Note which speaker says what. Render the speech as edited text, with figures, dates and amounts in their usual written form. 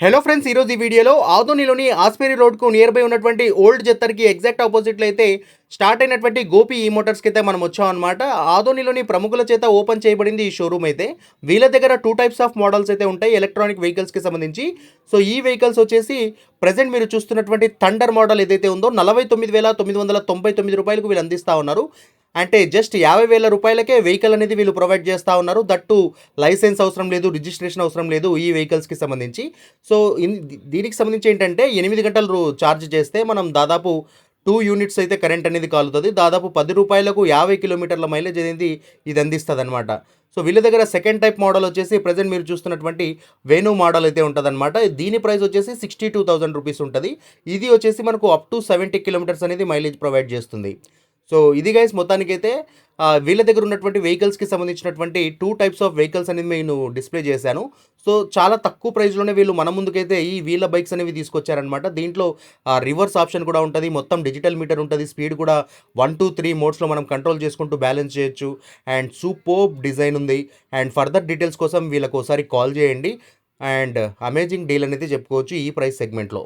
Speaker 1: Hello friends, ఈరోజు ఈ వీడియోలో ఆదోనిలోని ఆస్పేరి రోడ్కు నియర్ బై ఉన్నటువంటి ఓల్డ్ జత్తర్కి ఎగ్జాక్ట్ ఆపోజిట్లో అయితే స్టార్ట్ అయినటువంటి గోపి ఈ మోటార్స్కి అయితే మనం వచ్చామన్నమాట. ఆదోనిలోని ప్రముఖుల చేత ఓపెన్ చేయబడింది ఈ షోరూమ్ అయితే. వీళ్ళ దగ్గర 2 టైప్స్ ఆఫ్ మోడల్స్ అయితే ఉంటాయి ఎలక్ట్రానిక్ వెహికల్స్కి సంబంధించి. సో ఈ వెహికల్స్ వచ్చేసి ప్రజెంట్ మీరు చూస్తున్నటువంటి థండర్ మోడల్ ఏదైతే ఉందో 49,999 రూపాయలకు వీళ్ళు అందిస్తూ ఉన్నారు. అంటే జస్ట్ 50,000 రూపాయలకే వెహికల్ అనేది వీళ్ళు ప్రొవైడ్ చేస్తూ ఉన్నారు. దట్టు లైసెన్స్ అవసరం లేదు, రిజిస్ట్రేషన్ అవసరం లేదు ఈ వెహికల్స్కి సంబంధించి. సో దీనికి సంబంధించి ఏంటంటే 8 గంటలు ఛార్జ్ చేస్తే మనం దాదాపు 2 యూనిట్స్ అయితే కరెంట్ అనేది కాలుతుంది. దాదాపు 10 రూపాయలకు 50 కిలోమీటర్ల మైలేజ్ అనేది ఇది అందిస్తుంది అనమాట. సో వీళ్ళ దగ్గర సెకండ్ టైప్ మోడల్ వచ్చేసి ప్రజెంట్ మీరు చూస్తున్నటువంటి వేణు మోడల్ అయితే ఉంటుందన్నమాట. దీని ప్రైస్ వచ్చేసి 62,000 రూపీస్ ఉంటుంది. ఇది వచ్చేసి మనకు అప్ టు 70 కిలోమీటర్స్ అనేది మైలేజ్ ప్రొవైడ్ చేస్తుంది. సో ఇది గైస్ మొత్తానికైతే వీళ్ళ దగ్గర ఉన్నటువంటి వెహికల్స్కి సంబంధించినటువంటి 2 టైప్స్ ఆఫ్ వెహికల్స్ అనేది నేను డిస్ప్లే చేశాను. సో చాలా తక్కువ ప్రైస్లోనే వీళ్ళు మన ముందుకైతే ఈ వీళ్ళ బైక్స్ అనేవి తీసుకొచ్చారనమాట. దీంట్లో రివర్స్ ఆప్షన్ కూడా ఉంటుంది, మొత్తం డిజిటల్ మీటర్ ఉంటుంది, స్పీడ్ కూడా 1 to 3 మోడ్స్లో మనం కంట్రోల్ చేసుకుంటూ బ్యాలెన్స్ చేయొచ్చు. అండ్ సూపర్బ్ డిజైన్ ఉంది. అండ్ ఫర్దర్ డీటెయిల్స్ కోసం వీళ్ళకి ఒకసారి కాల్ చేయండి. అండ్ అమేజింగ్ డీల్ అనేది చెప్పుకోవచ్చు ఈ ప్రైస్ సెగ్మెంట్లో.